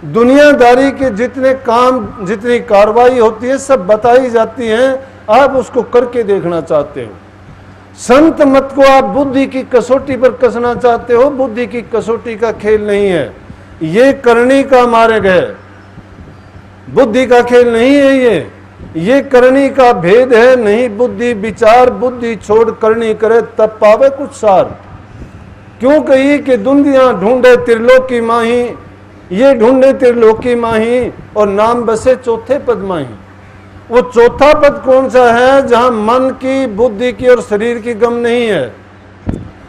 दुनियादारी के जितने काम, जितनी कार्रवाई होती है सब बताई जाती हैं, आप उसको करके देखना चाहते हो। संत मत को आप बुद्धि की कसौटी पर कसना चाहते हो, बुद्धि की कसौटी का खेल नहीं है, ये करनी का मार्ग है, बुद्धि का खेल नहीं है, ये करनी का भेद है। नहीं बुद्धि विचार, बुद्धि छोड़ करनी करे तब पावे कुछ सार। क्यों कही कि दुनिया ढूंढे त्रिलोकी माही, ये ढूंढे त्रिलोकी माही और नाम बसे चौथे पद माही। वो चौथा पद कौन सा है? जहां मन की, बुद्धि की और शरीर की गम नहीं है।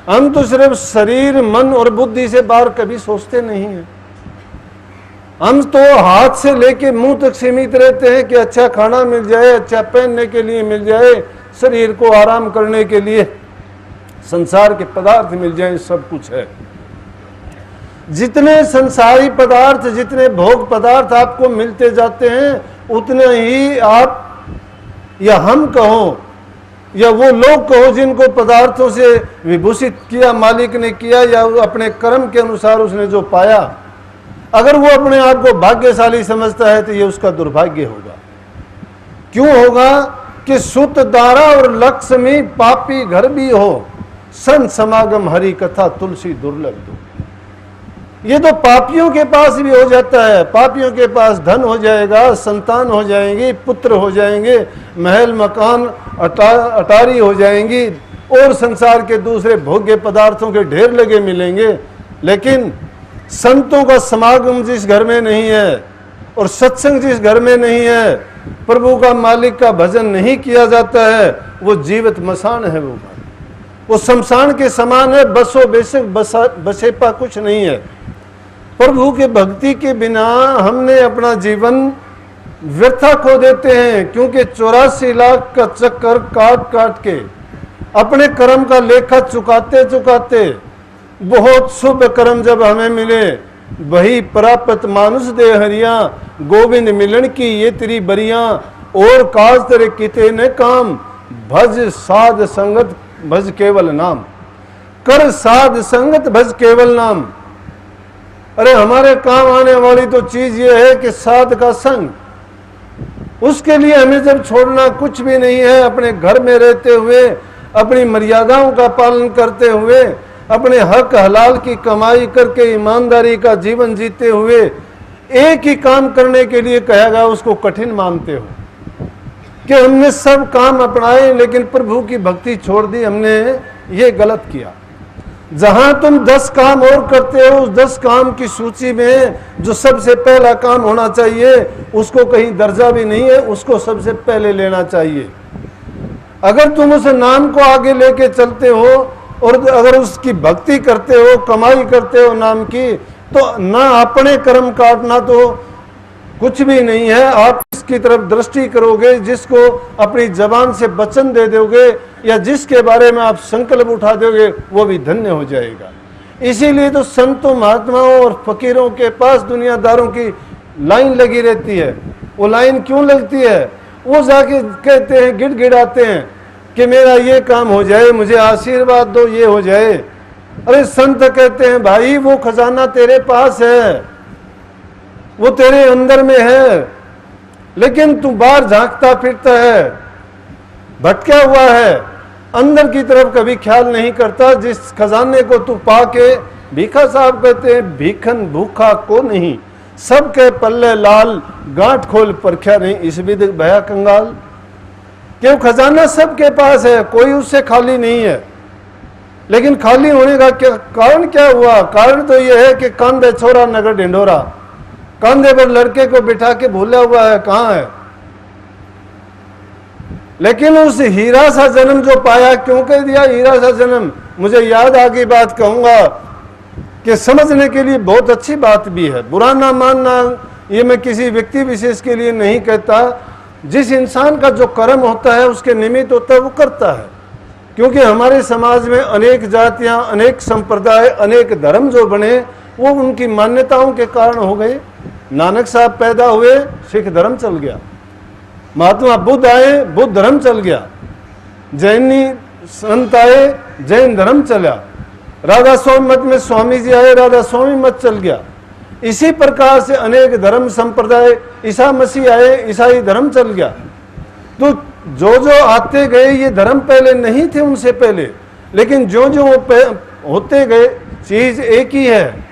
हम तो सिर्फ शरीर, मन और बुद्धि से बाहर कभी सोचते नहीं हैं। हम तो हाथ से लेके मुंह तक सीमित रहते हैं कि अच्छा खाना मिल जाए, अच्छा पहनने के लिए मिल जाए, शरीर को आराम करने के लिए संसार के पदार्थ मिल जाए, सब कुछ है। जितने संसारी पदार्थ, जितने भोग पदार्थ आपको मिलते जाते हैं, उतने ही आप, या हम कहो या वो लोग कहो जिनको पदार्थों से विभूषित किया मालिक ने किया, या अपने कर्म के अनुसार उसने जो पाया, अगर वो अपने आप को भाग्यशाली समझता है तो ये उसका दुर्भाग्य होगा। क्यों होगा? कि सुत दारा और लक्ष्मी पापी घर भी हो, संत समागम हरि कथा तुलसी दुर्लभ दो। ये तो पापियों के पास भी हो जाता है। पापियों के पास धन हो जाएगा, संतान हो जाएंगी, पुत्र हो जाएंगे, महल मकान अटारी हो जाएंगी और संसार के दूसरे भोग्य पदार्थों के ढेर लगे मिलेंगे। लेकिन संतों का समागम जिस घर में नहीं है और सत्संग जिस घर में नहीं है, प्रभु का, मालिक का भजन नहीं किया जाता है, वो जीवित मसान है। वो शमशान के समान है, बसो बेशक बसेपा कुछ नहीं है। प्रभु के भक्ति के बिना हमने अपना जीवन व्यर्था खो देते हैं, क्योंकि 84 लाख का चक्कर काट काट के अपने कर्म का लेखा चुकाते चुकाते बहुत शुभ कर्म जब हमें मिले, वही प्राप्त मानुष दे हरिया, गोविंद मिलन की ये तेरी बरिया, और काज तेरे किते ने काम, भज साध संगत भज केवल नाम, कर साध संगत भज केवल नाम। अरे हमारे काम आने वाली तो चीज ये है कि साध का संग, उसके लिए हमें जब छोड़ना कुछ भी नहीं है, अपने घर में रहते हुए, अपनी मर्यादाओं का पालन करते हुए, अपने हक हलाल की कमाई करके ईमानदारी का जीवन जीते हुए एक ही काम करने के लिए कहा गया, उसको कठिन मानते हो कि हमने सब काम अपनाए लेकिन प्रभु की भक्ति छोड़ दी, हमने ये गलत किया। जहां तुम 10 काम और करते हो, उस 10 काम की सूची में जो सबसे पहला काम होना चाहिए, उसको कहीं दर्जा भी नहीं है, उसको सबसे पहले लेना चाहिए। अगर तुम उस नाम को आगे लेके चलते हो और अगर उसकी भक्ति करते हो, कमाई करते हो नाम की, तो ना अपने कर्म काटना तो कुछ भी नहीं है। आप इसकी तरफ दृष्टि करोगे, जिसको अपनी जबान से वचन दे दोगे या जिसके बारे में आप संकल्प उठा दोगे, वो भी धन्य हो जाएगा। इसीलिए तो संतों, महात्माओं और फकीरों के पास दुनियादारों की लाइन लगी रहती है। वो लाइन क्यों लगती है? वो जाके कहते हैं, गिड़गिड़ाते हैं कि मेरा ये काम हो जाए, मुझे आशीर्वाद दो, ये हो जाए। अरे संत कहते हैं, भाई वो खजाना तेरे पास है, वो तेरे अंदर में है, लेकिन तू बाहर झांकता फिरता है, भटका हुआ है, अंदर की तरफ कभी ख्याल नहीं करता। जिस खजाने को तू पाके, भीखा साहब कहते हैं, भीखन भूखा को नहीं, सबके पल्ले लाल, गांठ खोल परख्या नहीं, इस विध भया कंगाल। क्यों? खजाना सबके पास है, कोई उससे खाली नहीं है। लेकिन खाली होने का कारण क्या हुआ? कारण तो यह है कि कांधे छोरा नगर ढिंडोरा, कंधे पर लड़के को बिठा के भूला हुआ है, कहां है? लेकिन उस हीरा सा जन्म जो पाया, क्यों कह दिया हीरा सा जन्म? मुझे याद आगे बात कहूंगा कि समझने के लिए बहुत अच्छी बात भी है, बुरा ना मानना, ये मैं किसी व्यक्ति विशेष के लिए नहीं कहता। जिस इंसान का जो कर्म होता है, उसके निमित्त होता है, वो करता है। क्योंकि हमारे समाज में अनेक जातियां, अनेक संप्रदाय, अनेक धर्म जो बने, वो उनकी मान्यताओं के कारण हो गए। नानक साहब पैदा हुए, सिख धर्म चल गया। महात्मा बुद्ध आए, बुद्ध धर्म चल गया। जैनी संत आए, जैन धर्म चला। राधा स्वामी मत में स्वामी जी आए, राधा स्वामी मत चल गया। इसी प्रकार से अनेक धर्म संप्रदाय, ईसा मसीह आए, ईसाई धर्म चल गया। तो जो जो आते गए ये धर्म पहले नहीं थे उनसे पहले, लेकिन जो जो वो होते गए चीज एक ही है,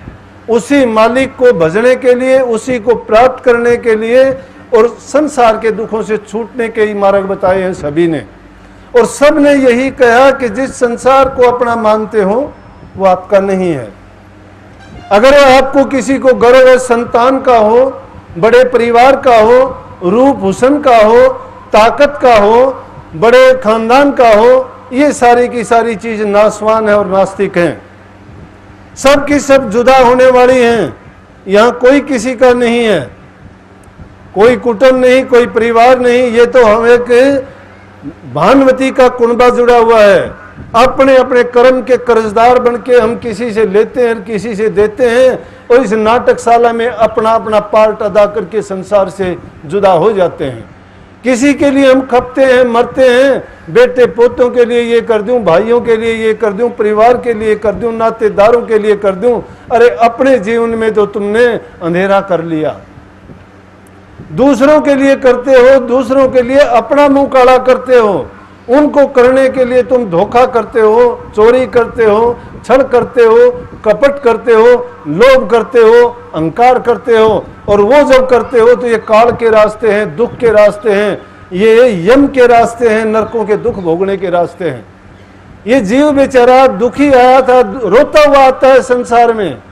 उसी मालिक को भजने के लिए, उसी को प्राप्त करने के लिए और संसार के दुखों से छूटने के ही मार्ग बताए हैं सभी ने। और सब ने यही कहा कि जिस संसार को अपना मानते हो वो आपका नहीं है। अगर आपको किसी को गर्व है संतान का हो, बड़े परिवार का हो, रूप हुसन का हो, ताकत का हो, बड़े खानदान का हो, ये सारी की सारी चीज नासवान है और नास्तिक हैं। सब की सब जुदा होने वाली हैं। यहाँ कोई किसी का नहीं है, कोई कुटुंब नहीं, कोई परिवार नहीं। ये तो हम एक भानुमती का कुनबा जुड़ा हुआ है। अपने अपने कर्म के कर्जदार बन के हम किसी से लेते हैं, किसी से देते हैं और इस नाटकशाला में अपना अपना पार्ट अदा करके संसार से जुदा हो जाते हैं। किसी के लिए हम खपते हैं, मरते हैं, बेटे पोतों के लिए ये कर दूं, भाइयों के लिए ये कर दूं, परिवार के लिए कर दूं, नातेदारों के लिए कर दूं। अरे अपने जीवन में तो तुमने अंधेरा कर लिया। दूसरों के लिए करते हो, दूसरों के लिए अपना मुंह काला करते हो, उनको करने के लिए तुम धोखा करते हो, चोरी करते हो, छल करते हो, कपट करते हो, लोभ करते हो, अहंकार करते हो। और वो जब करते हो तो ये काल के रास्ते हैं, दुख के रास्ते हैं, ये यम के रास्ते हैं, नरकों के दुख भोगने के रास्ते हैं। ये जीव बेचारा दुखी आया था, रोता हुआ आता है संसार में।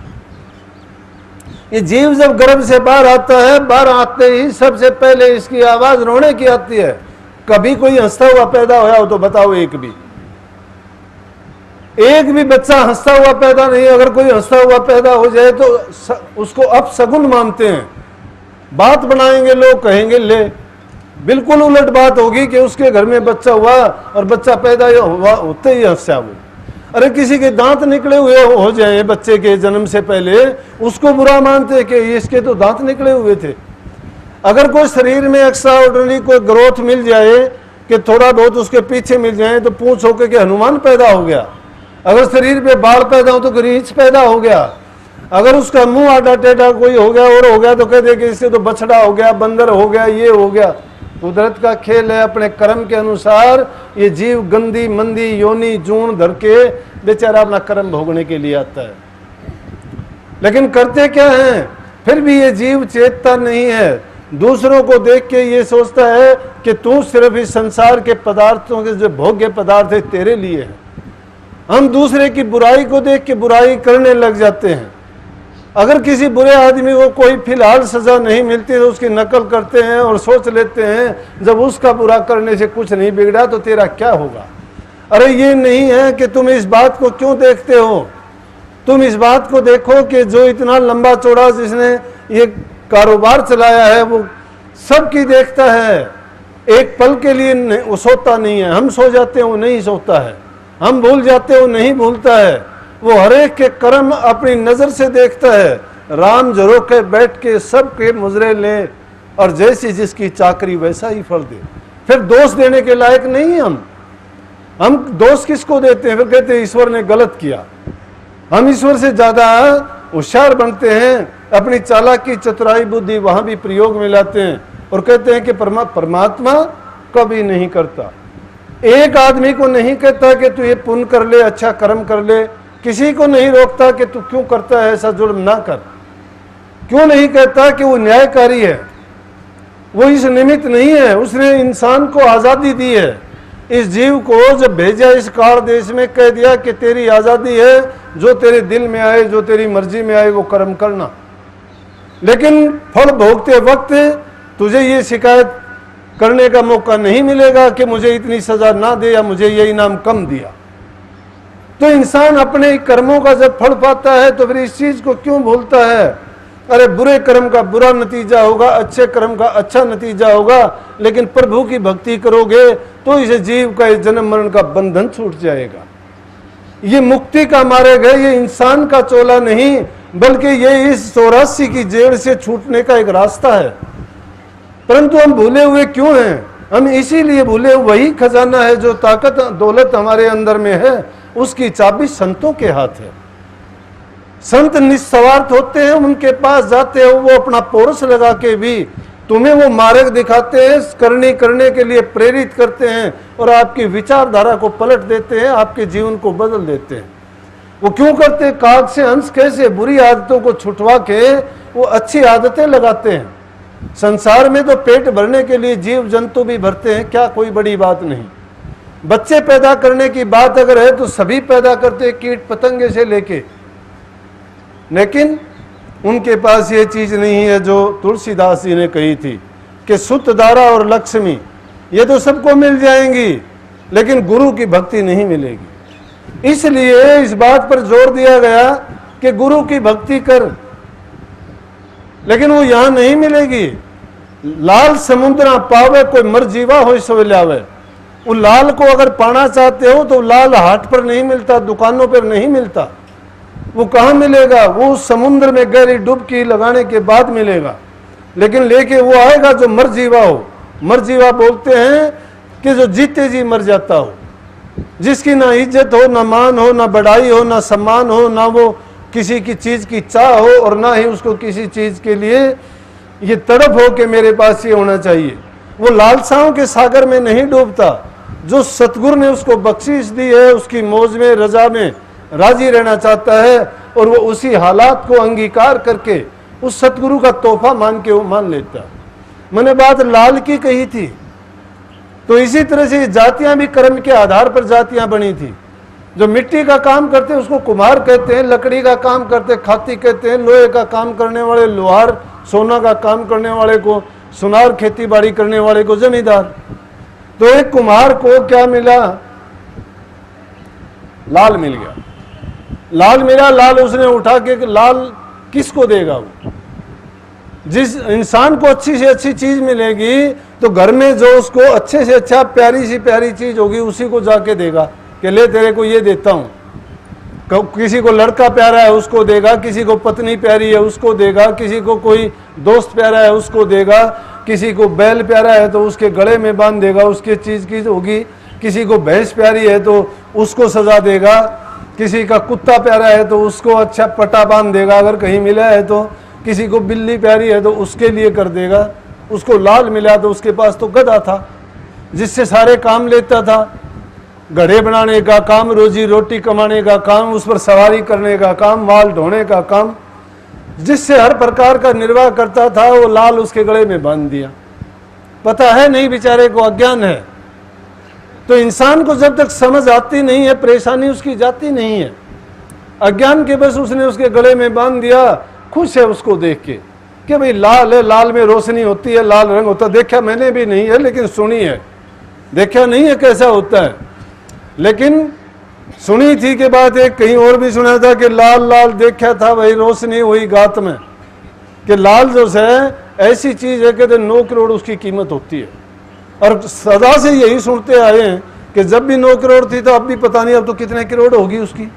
ये जीव जब गर्भ से बाहर आता है, बाहर आते ही सबसे पहले इसकी आवाज रोने की आती है। कभी कोई हंसता हुआ पैदा होया हो तो बताओ, एक भी बच्चा हंसता हुआ पैदा नहीं। अगर कोई हंसता हुआ पैदा हो जाए तो उसको अपशगुन मानते हैं, बात बनाएंगे लोग, कहेंगे ले। बिल्कुल उलट बात होगी कि उसके घर में बच्चा हुआ और बच्चा पैदा हुआ होते ही हंसा वो। अरे किसी के दांत निकले हुए हो जाए बच्चे के जन्म से पहले, उसको बुरा मानते कि इसके तो दांत निकले हुए थे। अगर कोई शरीर में एक्स्ट्रा ऑर्डिनरी कोई ग्रोथ मिल जाए कि थोड़ा बहुत उसके पीछे मिल जाए तो पूछ होके कि हनुमान पैदा हो गया। अगर शरीर पे बाल पैदा हो तो रीछ पैदा हो गया। अगर उसका मुंह आड़ा टेढ़ा कोई हो गया और हो गया तो कह दे कि इससे तो बछड़ा हो गया, बंदर हो गया, ये हो गया। कुदरत का खेल है। अपने कर्म के अनुसार ये जीव गंदी मंदी योनि जून धर के बेचारा अपना कर्म भोगने के लिए आता है। लेकिन करते क्या है, फिर भी ये जीव चेतता नहीं है। दूसरों को देख के ये सोचता है कि तू सिर्फ इस संसार के पदार्थों के जो भोग्य पदार्थ है तेरे लिए है। हम दूसरे की बुराई को देख के बुराई करने लग जाते हैं। अगर किसी बुरे आदमी को कोई फिलहाल सजा नहीं मिलती तो उसकी नकल करते हैं और सोच लेते हैं जब उसका बुरा करने से कुछ नहीं बिगड़ा तो तेरा क्या होगा। अरे ये नहीं है कि तुम इस बात को क्यों देखते हो। तुम इस बात को देखो कि जो इतना लंबा चौड़ा जिसने ये कारोबार चलाया है वो सबकी देखता है। एक पल के लिए वो सोता नहीं है। हम सो जाते हैं, वो नहीं सोता है। हम भूल जाते हैं, वो नहीं भूलता है। वो हरेक के कर्म अपनी नजर से देखता है। राम झरोखे बैठ के सबके मुजरे ले और जैसी जिसकी चाकरी वैसा ही फल दे। फिर दोष देने के लायक नहीं है हम दोष किसको देते हैं? फिर कहते हैं ईश्वर ने गलत किया। हम ईश्वर से ज्यादा होशियार बनते हैं, अपनी चालाकी चतुराई बुद्धि वहां भी प्रयोग में लाते हैं और कहते हैं कि परमात्मा कभी नहीं करता। एक आदमी को नहीं कहता कि तू ये पुण्य कर ले, अच्छा कर्म कर ले। किसी को नहीं रोकता कि तू क्यों करता है ऐसा जुर्म ना कर। क्यों नहीं कहता कि वो न्यायकारी है, वो इस निमित्त नहीं है। उसने इंसान को आजादी दी है। इस जीव को जब भेजा इस काल देश में कह दिया कि तेरी आजादी है, जो तेरे दिल में आए, जो तेरी मर्जी में आए वो कर्म करना। लेकिन फल भोगते वक्त तुझे ये शिकायत करने का मौका नहीं मिलेगा कि मुझे इतनी सजा ना दे या मुझे ये इनाम कम दिया। तो इंसान अपने कर्मों का जब फल पाता है तो फिर इस चीज को क्यों भूलता है? अरे बुरे कर्म का बुरा नतीजा होगा, अच्छे कर्म का अच्छा नतीजा होगा। लेकिन प्रभु की भक्ति करोगे तो इस जीव का इस जन्म मरण का बंधन छूट जाएगा। ये मुक्ति का मार्ग है, ये इंसान का चोला नहीं, बल्कि ये इस 84 की जेल से छूटने का एक रास्ता है। परंतु हम भूले हुए क्यों हैं? हम इसीलिए भूले, वही खजाना है जो ताकत दौलत हमारे अंदर में है, उसकी चाबी संतों के हाथ है। संत निस्वार्थ होते हैं, उनके पास जाते हो, वो अपना पोरस लगा के भी तुम्हें वो मार्ग दिखाते हैं, करने के लिए प्रेरित करते हैं और आपकी विचारधारा को पलट देते हैं, आपके जीवन को बदल देते हैं। वो क्यों करते हैं? काग से हंस कैसे बुरी आदतों को छुटवा के वो अच्छी आदतें लगाते हैं। संसार में तो पेट भरने के लिए जीव जंतु भी भरते हैं, क्या कोई बड़ी बात नहीं। बच्चे पैदा करने की बात अगर है तो सभी पैदा करते हैं, कीट पतंगे से लेके, लेकिन उनके पास ये चीज नहीं है जो तुलसीदास जी ने कही थी कि सुत दारा और लक्ष्मी ये तो सबको मिल जाएंगी, लेकिन गुरु की भक्ति नहीं मिलेगी। इसलिए इस बात पर जोर दिया गया कि गुरु की भक्ति कर, लेकिन वो यहां नहीं मिलेगी। लाल समुद्र पावे कोई मर जीवा हो सो लावे। वो लाल को अगर पाना चाहते हो तो लाल हाट पर नहीं मिलता, दुकानों पर नहीं मिलता। वो कहाँ मिलेगा? वो समुद्र में गहरी डुबकी लगाने के बाद मिलेगा। लेकिन लेके वो आएगा जो मर जीवा हो। मर जीवा बोलते हैं कि जो जीते जी मर जाता हो, जिसकी ना इज्जत हो, ना मान हो, ना बढ़ाई हो, ना सम्मान हो, ना वो किसी की चीज की चाह हो और ना ही उसको किसी चीज के लिए ये तड़प हो कि मेरे पास ये होना चाहिए। वो लालसाओं के सागर में नहीं डूबता। जो सतगुरु ने उसको बख्शीश दी है, उसकी मौज में रजा में राजी रहना चाहता है और वो उसी हालात को अंगीकार करके उस सतगुरु का तोहफा मान के वो मान लेता। मैंने बात लाल की कही थी, तो इसी तरह से जातियां भी कर्म के आधार पर जातियां बनी थी। जो मिट्टी का काम करते हैं उसको कुम्हार कहते हैं, लकड़ी का काम करते खाती कहते हैं, लोहे का काम करने वाले लोहार, सोना का काम करने वाले को सुनार, खेती बाड़ी करने वाले को जमींदार। तो एक कुम्हार को क्या मिला? लाल मिल गया। लाल मिला, लाल उसने उठा के, लाल किसको देगा? वो जिस इंसान को अच्छी से अच्छी चीज मिलेगी तो घर में जो उसको अच्छे से अच्छा प्यारी सी प्यारी चीज होगी उसी को जाके देगा कि ले तेरे को ये देता हूं। किसी को लड़का प्यारा है उसको देगा, किसी को पत्नी प्यारी है उसको देगा, किसी को कोई दोस्त प्यारा है उसको देगा, किसी को बैल प्यारा है तो उसके गले में बांध देगा, उसके चीज की होगी। किसी को भैंस प्यारी है तो उसको सजा देगा, किसी का कुत्ता प्यारा है तो उसको अच्छा पटा बांध देगा अगर कहीं मिला है तो, किसी को बिल्ली प्यारी है तो उसके लिए कर देगा। उसको लाल मिला तो उसके पास तो गधा था जिससे सारे काम लेता था, घड़े बनाने का काम, रोजी रोटी कमाने का काम, उस पर सवारी करने का काम, माल ढोने का काम, जिससे हर प्रकार का निर्वाह करता था। वो लाल उसके गले में बांध दिया। पता है नहीं, बेचारे को अज्ञान है। तो इंसान को जब तक समझ आती नहीं है, परेशानी उसकी जाती नहीं है। अज्ञान के बस उसने उसके गले में बांध दिया। खुश है उसको देख के कि भाई लाल है, लाल में रोशनी होती है, लाल रंग होता है। देखा मैंने भी नहीं है लेकिन सुनी है, देखा नहीं है कैसा होता है, लेकिन सुनी थी के बाद एक कहीं और भी सुना था कि लाल लाल देखा था वही रोशनी वही गात में, कि लाल जो है ऐसी चीज है कि 9 करोड़ उसकी कीमत होती है। और सदा से यही सुनते आए हैं कि जब भी 9 करोड़ थी तो अब भी पता नहीं अब तो कितने करोड़ होगी उसकी,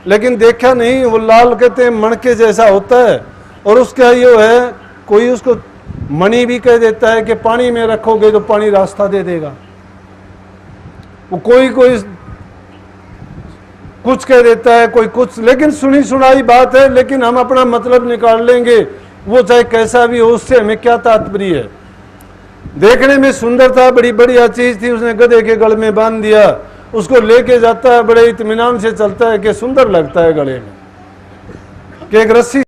लेकिन देखा नहीं। वो लाल कहते हैं मणके जैसा होता है और उसका ये है, कोई उसको मणि भी कह देता है कि पानी में रखोगे तो पानी रास्ता दे देगा। वो कोई कुछ कह देता है, कोई कुछ, लेकिन सुनी सुनाई बात है, लेकिन हम अपना मतलब निकाल लेंगे। वो चाहे कैसा भी हो, उससे हमें क्या तात्पर्य है। देखने में सुंदर था, बड़ी बढ़िया चीज थी, उसने गधे के गले में बांध दिया, उसको लेके जाता है, बड़े इत्मीनान से चलता है कि सुंदर लगता है गले में, कि एक रस्सी